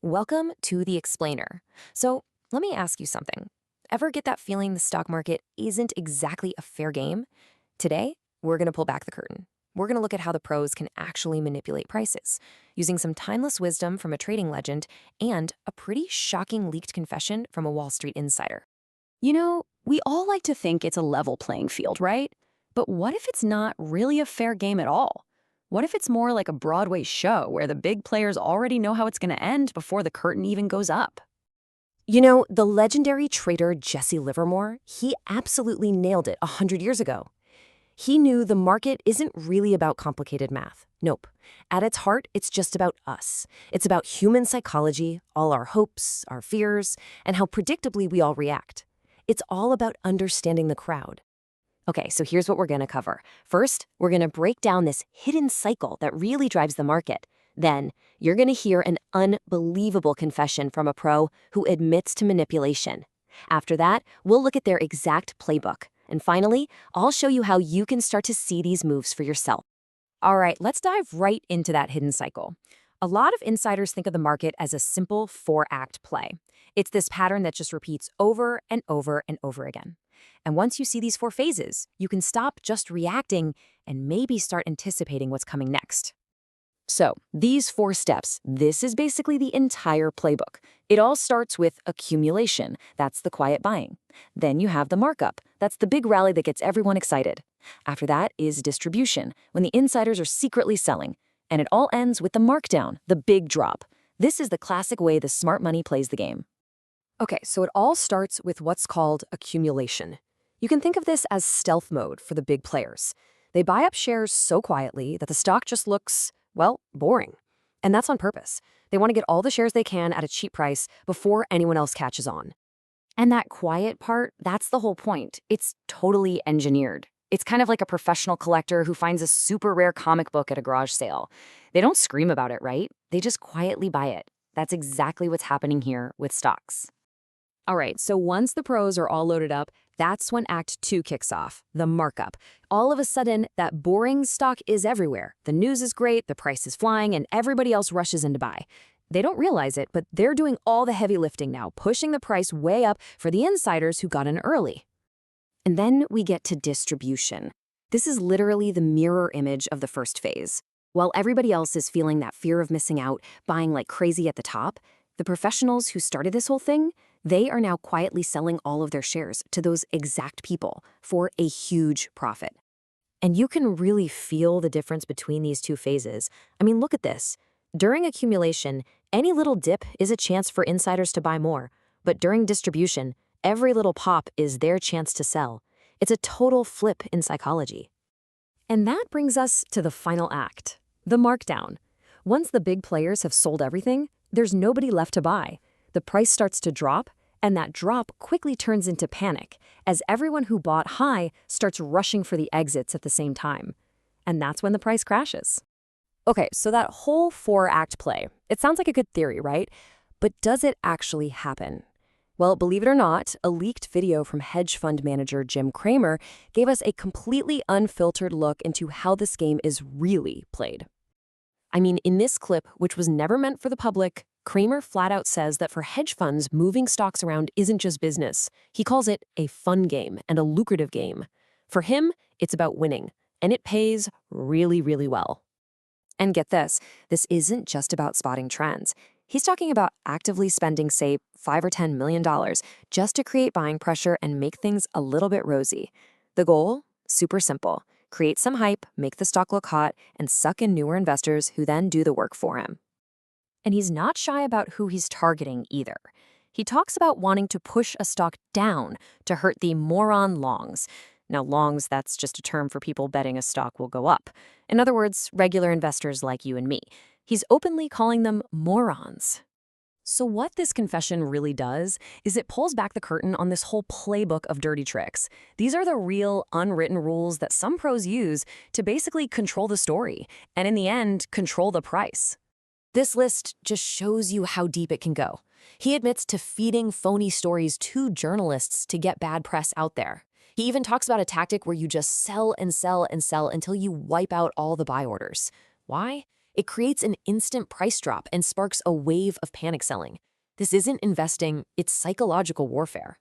Welcome to The Explainer. So, let me ask you something. Ever get that feeling the stock market isn't exactly a fair game? Today, we're going to pull back the curtain. We're going to look at how the pros can actually manipulate prices, using some timeless wisdom from a trading legend and a pretty shocking leaked confession from a Wall Street insider. We all like to think it's a level playing field, right? But what if it's not really a fair game at all? What if it's more like a Broadway show where the big players already know how it's going to end before the curtain even goes up? The legendary trader Jesse Livermore, he absolutely nailed it 100 years ago. He knew the market isn't really about complicated math. Nope. At its heart, it's just about us. It's about human psychology, all our hopes, our fears, and how predictably we all react. It's all about understanding the crowd. Okay, so here's what we're going to cover. First, we're going to break down this hidden cycle that really drives the market. Then, you're going to hear an unbelievable confession from a pro who admits to manipulation. After that, we'll look at their exact playbook. And finally, I'll show you how you can start to see these moves for yourself. All right, let's dive right into that hidden cycle. A lot of insiders think of the market as a simple four-act play. It's this pattern that just repeats over and over and over again. And once you see these four phases, you can stop just reacting and maybe start anticipating what's coming next. So, these four steps, this is basically the entire playbook. It all starts with accumulation, that's the quiet buying. Then you have the markup, that's the big rally that gets everyone excited. After that is distribution, when the insiders are secretly selling. And it all ends with the markdown, the big drop. This is the classic way the smart money plays the game. Okay, so it all starts with what's called accumulation. You can think of this as stealth mode for the big players. They buy up shares so quietly that the stock just looks, well, boring. And that's on purpose. They want to get all the shares they can at a cheap price before anyone else catches on. And that quiet part, that's the whole point. It's totally engineered. It's kind of like a professional collector who finds a super rare comic book at a garage sale. They don't scream about it, right? They just quietly buy it. That's exactly what's happening here with stocks. All right, so once the pros are all loaded up, that's when Act 2 kicks off, the markup. All of a sudden, that boring stock is everywhere. The news is great, the price is flying, and everybody else rushes in to buy. They don't realize it, but they're doing all the heavy lifting now, pushing the price way up for the insiders who got in early. And then we get to distribution. This is literally the mirror image of the first phase. While everybody else is feeling that fear of missing out, buying like crazy at the top, the professionals who started this whole thing, they are now quietly selling all of their shares to those exact people for a huge profit. And you can really feel the difference between these two phases. I mean, look at this. During accumulation, any little dip is a chance for insiders to buy more. But during distribution, every little pop is their chance to sell. It's a total flip in psychology. And that brings us to the final act, the markdown. Once the big players have sold everything, there's nobody left to buy. The price starts to drop, and that drop quickly turns into panic, as everyone who bought high starts rushing for the exits at the same time. And that's when the price crashes. Okay, so that whole four-act play, it sounds like a good theory, right? But does it actually happen? Well, believe it or not, a leaked video from hedge fund manager Jim Cramer gave us a completely unfiltered look into how this game is really played. I mean, in this clip, which was never meant for the public, Cramer flat out says that for hedge funds, moving stocks around isn't just business. He calls it a fun game and a lucrative game. For him, it's about winning, and it pays really, really well. And get this isn't just about spotting trends. He's talking about actively spending, say, $5 or $10 million just to create buying pressure and make things a little bit rosy. The goal? Super simple. Create some hype, make the stock look hot, and suck in newer investors who then do the work for him. And he's not shy about who he's targeting either. He talks about wanting to push a stock down to hurt the moron longs. Now, longs, that's just a term for people betting a stock will go up. In other words, regular investors like you and me. He's openly calling them morons. So what this confession really does is it pulls back the curtain on this whole playbook of dirty tricks. These are the real unwritten rules that some pros use to basically control the story, and in the end, control the price. This list just shows you how deep it can go. He admits to feeding phony stories to journalists to get bad press out there. He even talks about a tactic where you just sell and sell and sell until you wipe out all the buy orders. Why? It creates an instant price drop and sparks a wave of panic selling. This isn't investing, it's psychological warfare.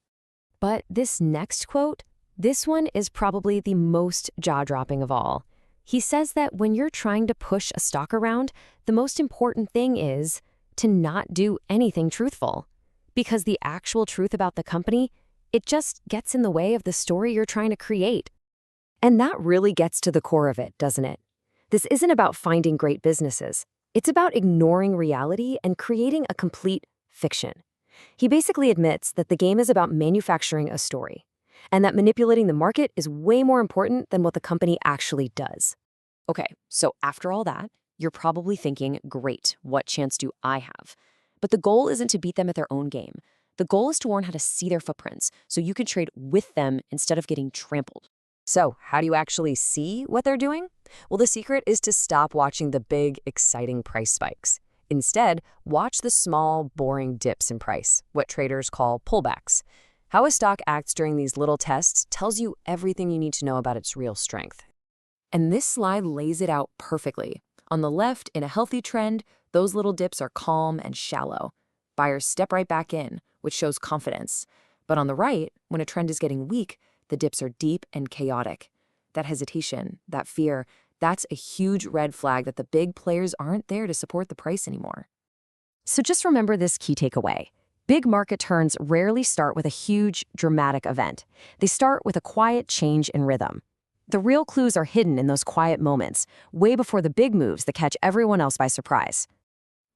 But this next quote, this one is probably the most jaw-dropping of all. He says that when you're trying to push a stock around, the most important thing is to not do anything truthful. Because the actual truth about the company, it just gets in the way of the story you're trying to create. And that really gets to the core of it, doesn't it? This isn't about finding great businesses. It's about ignoring reality and creating a complete fiction. He basically admits that the game is about manufacturing a story, and that manipulating the market is way more important than what the company actually does. Okay, so after all that, you're probably thinking, great, what chance do I have? But the goal isn't to beat them at their own game. The goal is to learn how to see their footprints so you can trade with them instead of getting trampled. So, how do you actually see what they're doing? Well, the secret is to stop watching the big, exciting price spikes. Instead, watch the small, boring dips in price, what traders call pullbacks. How a stock acts during these little tests tells you everything you need to know about its real strength. And this slide lays it out perfectly. On the left, in a healthy trend, those little dips are calm and shallow. Buyers step right back in, which shows confidence. But on the right, when a trend is getting weak, the dips are deep and chaotic. That hesitation, that fear, that's a huge red flag that the big players aren't there to support the price anymore. So just remember this key takeaway. Big market turns rarely start with a huge, dramatic event. They start with a quiet change in rhythm. The real clues are hidden in those quiet moments, way before the big moves that catch everyone else by surprise.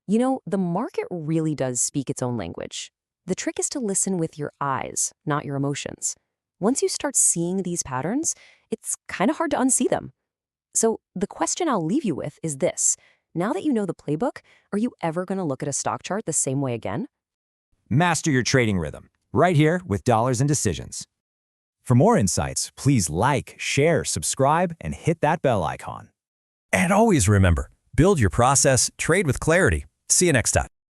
You know, the market really does speak its own language. The trick is to listen with your eyes, not your emotions. Once you start seeing these patterns, it's kind of hard to unsee them. So the question I'll leave you with is this. Now that you know the playbook, are you ever going to look at a stock chart the same way again? Master your trading rhythm, right here with Dollars and Decisions. For more insights, please like, share, subscribe, and hit that bell icon. And always remember, build your process, trade with clarity. See you next time.